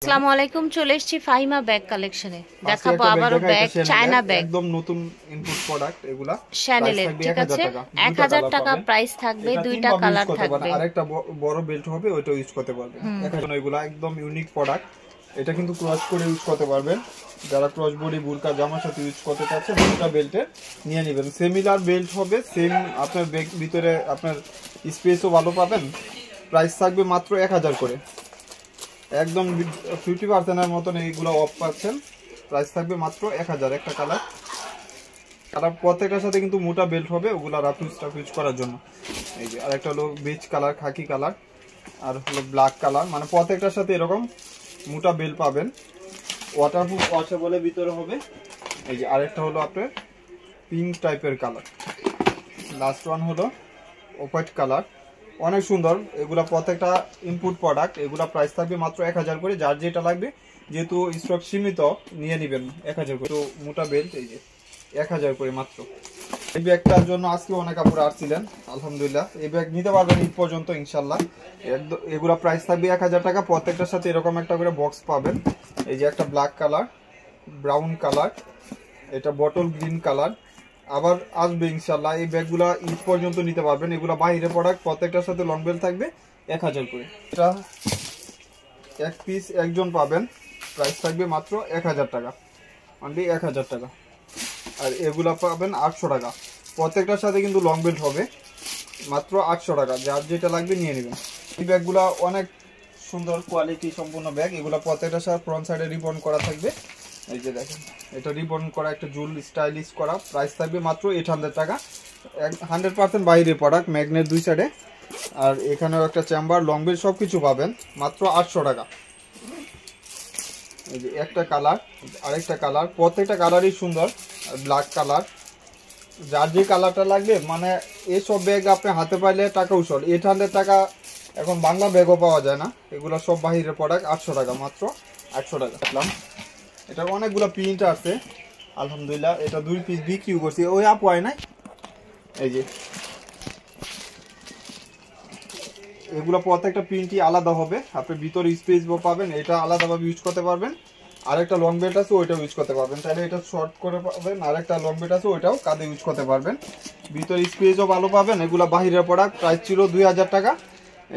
আসসালামু আলাইকুম, চলে এসেছি ফাহিমা ব্যাগ কালেকশনে। দেখাবো আবারও ব্যাগ, চায়না ব্যাগ, একদম নতুন ইনপুট প্রোডাক্ট। এগুলা শ্যানেলের, ঠিক আছে। 1000 টাকা প্রাইস থাকবে, দুইটা কালার থাকবে। আরেকটা বড় বেল্ট হবে, ওইটা ইউজ করতে পারবেন। এখন এগুলা একদম ইউনিক প্রোডাক্ট। এটা কিন্তু ক্রস করে ইউজ করতে পারবেন। যারা ক্রস বডি বুরকা জামার সাথে ইউজ করতে চাচ্ছেন, দুটো বেল্টে নিয়ে নেবেন। সিমিলার বেল্ট হবে, সেম আপনার ব্যাগ ভিতরে আপনার স্পেসও ভালো পাবেন। প্রাইস থাকবে মাত্র 1000 করে, একদম 50%-এর মতন এইগুলো অফ পাচ্ছেন। প্রাইস থাকবে মাত্র 1000। একটা কালার প্রত্যেকটার সাথে কিন্তু মোটা বেল্ট হবে, ওগুলো রাফিউজ করার জন্য। এই যে আরেকটা হলো বেজ কালার, খাকি কালার, আর হলো ব্ল্যাক কালার। মানে প্রত্যেকটার সাথে এরকম মোটা বেল্ট পাবেন। ওয়াটারপ্রুফ ওয়াশেবলের ভিতরে হবে। এই যে আরেকটা হলো আপনার পিঙ্ক টাইপের কালার। লাস্ট ওয়ান হলো অফ হোয়াইট কালার, অনেক সুন্দর। এগুলা প্রত্যেকটা ইনপুট প্রোডাক্ট। এগুলা প্রাইস থাকবে মাত্র 1000 করে। যার যেটা লাগবে, যেহেতু স্টক সীমিত, নিয়ে নেবেন 1000 করে। তো মোটা বেল্ট এই যে 1000 করে মাত্র। এই ব্যাগটার জন্য আজকে অনেক আপুরা আসছিলেন, আলহামদুলিল্লাহ। এই ব্যাগ নিতে পারবেন ঈদ পর্যন্ত ইনশাল্লাহ। এগুলা প্রাইস থাকবে 1000 টাকা। প্রত্যেকটার সাথে এরকম একটা করে বক্স পাবেন। এই যে একটা ব্ল্যাক কালার, ব্রাউন কালার, এটা বটল গ্রিন কালার আবার আসবে ইনশাল্লাহ। এই ব্যাগগুলা ঈদ পর্যন্ত নিতে পারবেন। এগুলা বাইরে প্রোডাক্ট, প্রত্যেকটার সাথে লং বেল্ট থাকবে 1000 করে। এটা এক পিস একজন পাবেন, প্রাইস থাকবে মাত্র 1000 টাকা, অনলি 1000 টাকা। আর এগুলা পাবেন 800 টাকা। প্রত্যেকটার সাথে কিন্তু লং বেল্ট হবে, মাত্র 800 টাকা। যার যেটা লাগবে নিয়ে নেবেন। এই ব্যাগগুলা অনেক সুন্দর কোয়ালিটি সম্পূর্ণ ব্যাগ। এগুলা প্রত্যেকটার সাথে ফ্রন্ট সাইডে রিবন করা থাকবে। এই যে দেখেন, এটা রিবন করা, একটা জুল স্টাইলিশ করা। প্রাইস থাকবে মাত্র 800 টাকা। 100% বাইরে প্রোডাক্ট, ম্যাগনেট দুই সাইডে। আর এখানেও একটা চেম্বার, লং বেল্ট সব কিছু পাবেন মাত্র 800 টাকা। এই যে একটা কালার, আরেকটা কালার, প্রত্যেকটা কালারই সুন্দর। ব্ল্যাক কালার, যার যে কালারটা লাগবে। মানে এসব ব্যাগ আপনি হাতে পাইলে টাকা উসল। 800 টাকা এখন বাংলা ব্যাগও পাওয়া যায় না। এগুলো সব বাহিরের প্রোডাক্ট। 800 টাকা, মাত্র 800 টাকা। দেখলাম এটার অনেকগুলো প্রিন্ট আছে, আলহামদুলিল্লাহ। এটা 2 পিস বিক্রি করছি, ওই আপু হয় নাই। এই যে এগুলো প্রত্যেকটা প্রিন্টই আলাদা হবে। আপনি ভিতরে স্পেস পাবেন, এটা আলাদাভাবে ইউজ করতে পারবেন। আরেকটা লং বেল্ট আছে, ওইটাও ইউজ করতে পারবেন। তাহলে এটা শর্ট করে পাবেন। আরেকটা লং বেল্ট আছে, ওইটাও কাঁধে ইউজ করতে পারবেন। ভিতরে স্পেসও ভালো পাবেন। এগুলো বাহিরের প্রোডাক্ট, প্রাইস ছিল 2000 টাকা।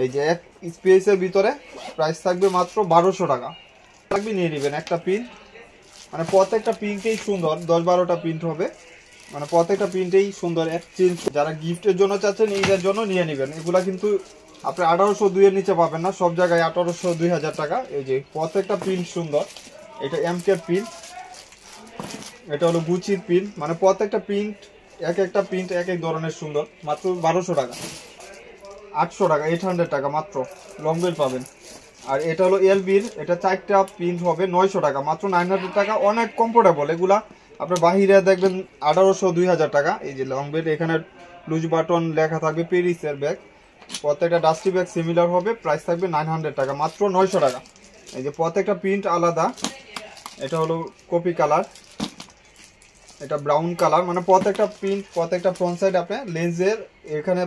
এই যে এক স্পেসের ভিতরে প্রাইস থাকবে মাত্র 1200 টাকা। লাগবে নিয়ে নেবেন একটা পিন। মানে প্রত্যেকটা প্রিন্টেই সুন্দর, 10-12টা প্রিন্ট হবে। মানে প্রত্যেকটা প্রিন্টেই সুন্দর। এক্সচেঞ্জ যারা গিফটের জন্য চাচ্ছেন, ঈদের জন্য নিয়ে নেবেন। এগুলা কিন্তু আপনি 1802 এর নিচে পাবেন না, সব জায়গায় 1800 2000 টাকা। এই যে প্রত্যেকটা প্রিন্ট সুন্দর। এটা এমকে প্রিন্ট, এটা হলো গুচির প্রিন্ট। মানে প্রত্যেকটা প্রিন্ট, এক একটা প্রিন্ট এক এক ধরনের সুন্দর। মাত্র 1200 টাকা, 800 টাকা, 800 টাকা মাত্র। লং বেল্ট পাবেন। আর এটা হলো এলবির, এটা 4টা প্রিন্ট হবে 900 টাকা, মাত্র 900 টাকা। অনেক কমফোর্টেবল এগুলা। আপনার বাহিরে দেখবেন 1800 2000 টাকা। এই যে লং বেল্ট, এখানে লুজ বাটন লেখা থাকবে, পেরিসের ব্যাগ। প্রত্যেকটা ডাস্টি ব্যাগ সিমিলার হবে। প্রাইস থাকবে 900 টাকা, মাত্র 900 টাকা। এই যে প্রত্যেকটা প্রিন্ট আলাদা। এটা হলো কপি কালার, এটা ব্রাউন কালার। মানে প্রত্যেকটা প্রিন্ট, প্রত্যেকটা ফ্রন্ট সাইড আপনি লেন্সের এখানে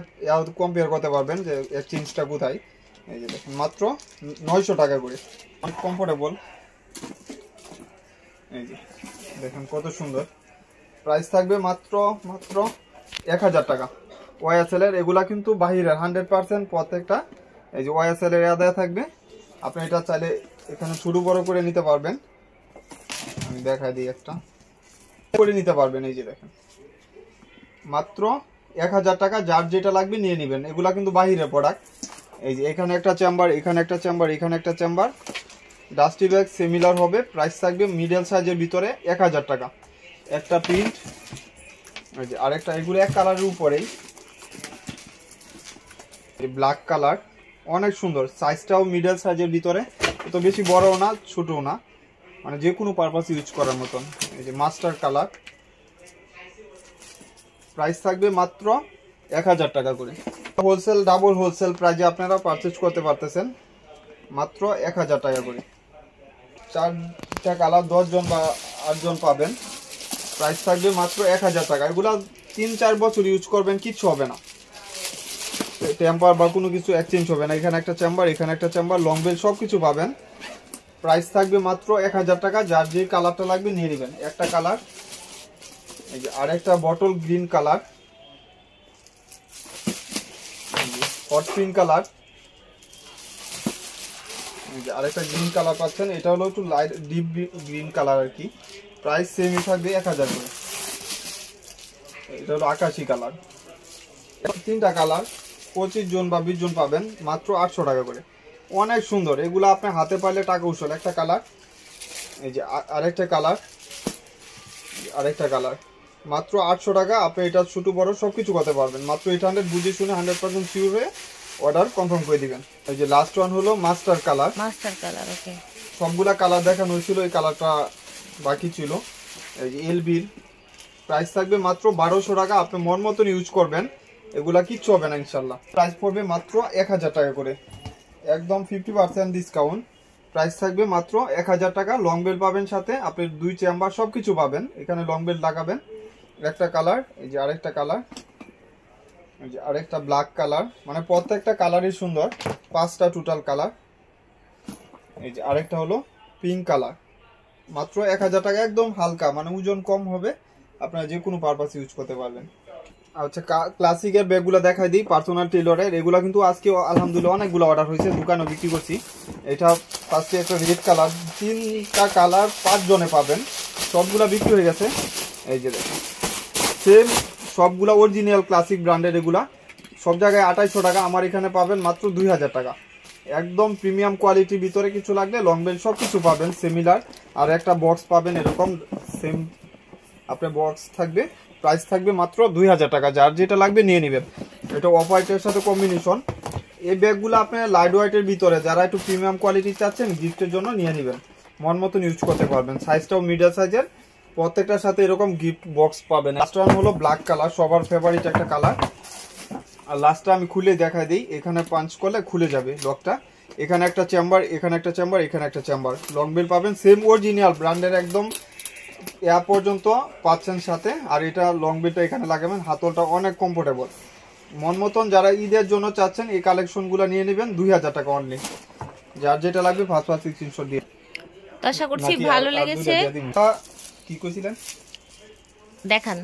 কম্পেয়ার করতে পারবেন যে এক্সচেঞ্জটা কোথায়। এই যে দেখুন, মাত্র 900 টাকা করে, অনেক কমফোর্টেবল। এই যে দেখুন কত সুন্দর। প্রাইস থাকবে মাত্র 1000 টাকা। ওয়াইএসএল-এর এগুলা কিন্তু বাহিরের 100% প্রত্যেকটা। এই যে ওয়াইএসএল-এর আদায় থাকবে। আপনি এটা চাইলে এখানে ছোট বড় করে নিতে পারবেন। আমি দেখাই দিই, একটা করে নিতে পারবেন। এই যে দেখেন, মাত্র 1000 টাকা। যার যেটা লাগবে নিয়ে নেবেন। এগুলা কিন্তু বাহিরের প্রোডাক্ট। এই যে এখানে একটা চেম্বার, এখানে একটা চেম্বার, এখানে একটা চেম্বার। ডাস্টি ব্যাগ সিমিলার হবে। প্রাইস থাকবে মিডল সাইজের ভিতরে 1000 টাকা। একটা প্রিন্ট, এই যে আরেকটা। এগুলো এক কালারের উপরেই, এই ব্ল্যাক কালার, অনেক সুন্দর। সাইজটাও মিডল সাইজের ভিতরে, তো বেশি বড়ও না ছোটও না, মানে যে কোনো পারপাস ইউজ করার মতন। এই যে মাস্টার কালার। প্রাইস থাকবে মাত্র 1000 টাকা করে। হোলসেল, ডাবল হোলসেল প্রাইজে আপনারা পারচেজ করতে পারতেছেন, মাত্র 1000 টাকা করে। 4টা কালার, 10 জন বা 8 জন পাবেন। প্রাইস থাকবে মাত্র 1000 টাকা। এগুলা 3-4 বছর ইউজ করবেন, কিচ্ছু হবে না। টেম্পার বা কোনো কিছু এক্সচেঞ্জ হবে না। এখানে একটা চেম্বার, এখানে একটা চেম্বার, লং বেল্ট সব কিছু পাবেন। প্রাইস থাকবে মাত্র 1000 টাকা। যার যে কালারটা লাগবে নিয়ে নেবেন। একটা কালার, এই যে আরেকটা bottle green colour, hot pink colour, এই যে আরেকটা গ্রিন কালার পাচ্ছেন। এটা হলো একটু লাইট ডিপ গ্রিন কালার আর কি। প্রাইস সেমই থাকবে 1000 করে। এটা হলো আকাশি কালার। 3টা কালার 25 জন বা 20 জন পাবেন মাত্র 800 টাকা করে। অনেক সুন্দর, এগুলো আপনি হাতে পাইলে টাকা উসল। একটা কালার, এই যে আরেকটা কালার, আরেকটা কালার, মাত্র 800 টাকা। আপনি এটা ছোট বড় সবকিছু করতে পারবেন। মাত্র 800 বুঝে শুনে 100% শিওর হয়ে অর্ডার কনফার্ম করে দিবেন। এই যে লাস্ট ওয়ান হলো মাস্টার কালার। মাস্টার কালার, ওকে। সবগুলা কালার দেখানো হয়েছিল, এই কালারটা বাকি ছিল। এই যে এলবির প্রাইস থাকবে মাত্র 1200 টাকা। আপনি মন মতন ইউজ করবেন, এগুলা কিচ্ছু হবে না ইনশাল্লাহ। প্রাইস পড়বে মাত্র 1000 টাকা করে, একদম 50% ডিসকাউন্ট। প্রাইস থাকবে মাত্র 1000 টাকা। লং বেল পাবেন সাথে, আপনি 2 চেম্বার সবকিছু পাবেন। এখানে লং বেল লাগাবেন। একটা কালার, এই যে আরেকটা কালার, এই যে আরেকটা ব্ল্যাক কালার, মানে প্রত্যেকটা কালারই সুন্দর। 5টা টোটাল কালার। এই যে আরেকটা হলো পিঙ্ক কালার। মাত্র 1000 টাকা, একদম হালকা, মানে ওজন কম হবে, আপনারা যে কোনো পারপাস ইউজ করতে পারবেন। আচ্ছা, ক্লাসিকের ব্যাগগুলো দেখাই দিই, পার্সোনাল টেলরের। এগুলা কিন্তু আজকে আলহামদুলিল্লাহ অনেকগুলো অর্ডার হয়েছে, দোকানে বিক্রি করছি। এটা ফার্স্টে একটা রেড কালার, 3টা কালার 5 জনে পাবেন, সবগুলা বিক্রি হয়ে গেছে। এই যে দেখেন, সেম সবগুলা অরিজিনাল ক্লাসিক ব্র্যান্ডের। এগুলা সব জায়গায় 2800 টাকা, আমার এখানে পাবেন মাত্র 2000 টাকা। একদম প্রিমিয়াম কোয়ালিটির ভিতরে কিছু লাগলে লং বেল সব কিছু পাবেন সিমিলার। আর একটা বক্স পাবেন এরকম সেম, আপনার বক্স থাকবে। প্রাইস থাকবে মাত্র 2000 টাকা। যার যেটা লাগবে নিয়ে নেবেন। এটা অফ হোয়াইটের সাথে কম্বিনেশন। এই ব্যাগগুলো আপনি লাইট ওয়েটের ভিতরে যারা একটু প্রিমিয়াম কোয়ালিটি চাচ্ছেন গিফটের জন্য নিয়ে নেবেন, মন মতন ইউজ করতে পারবেন। সাইজটাও মিডিয়াম সাইজের, প্রত্যেকটার সাথে এরকম গিফট বক্স পাবেন। লাস্ট ওয়ান হলো ব্ল্যাক কালার, সবার ফেভারিট একটা কালার। আর লাস্টটা আমি খুলে দেখাই দিই, এখানে পাঞ্চ করলে খুলে যাবে লকটা। এখানে একটা চেম্বার, এখানে একটা চেম্বার, এখানে একটা চেম্বার। লং বেল পাবেন সেম অরিজিনাল ব্র্যান্ডের, একদম এয়া পর্যন্ত পাচ্ছেন সাথে। আর এটা লং বেলটা এখানে লাগাবেন, হাতলটা অনেক কমফোর্টেবল। মন মতন যারা ঈদের জন্য চাচ্ছেন এই কালেকশনগুলো নিয়ে নেবেন, 2000 টাকা অনলি। যার যেটা লাগবে ফার্স্ট ফার্স্ট স্ক্রিনশট দিয়ে। আশা করছি ভালো লেগেছে। কি কইছিলেন দেখান,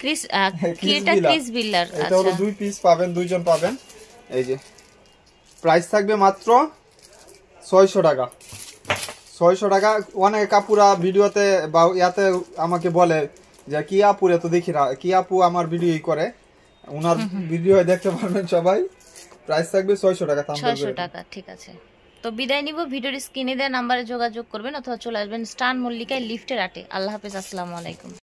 ক্রিস বিল্লার। এটা হলো 2 পিস পাবেন, 2 জন পাবেন। এই যে প্রাইস থাকবে মাত্র 600 টাকা। 600 টাকা। অনেক আপুরা ভিডিওতে বা ইয়াতে আমাকে বলে যে কি আপুরে তো দেখি না, কি আপু আমার ভিডিও করে, ওনার ভিডিও দেখতে পারবেন সবাই। প্রাইস থাকবে 600 টাকা। 600 টাকা, ঠিক আছে। তো বিদায় নিব। ভিডিওর স্ক্রিনে দেওয়া নাম্বারে যোগাযোগ করবেন অথবা চলে আসবেন স্টান মল্লিকায় লিফটের আটে। আল্লাহ হাফেজ, আসসালামু আলাইকুম।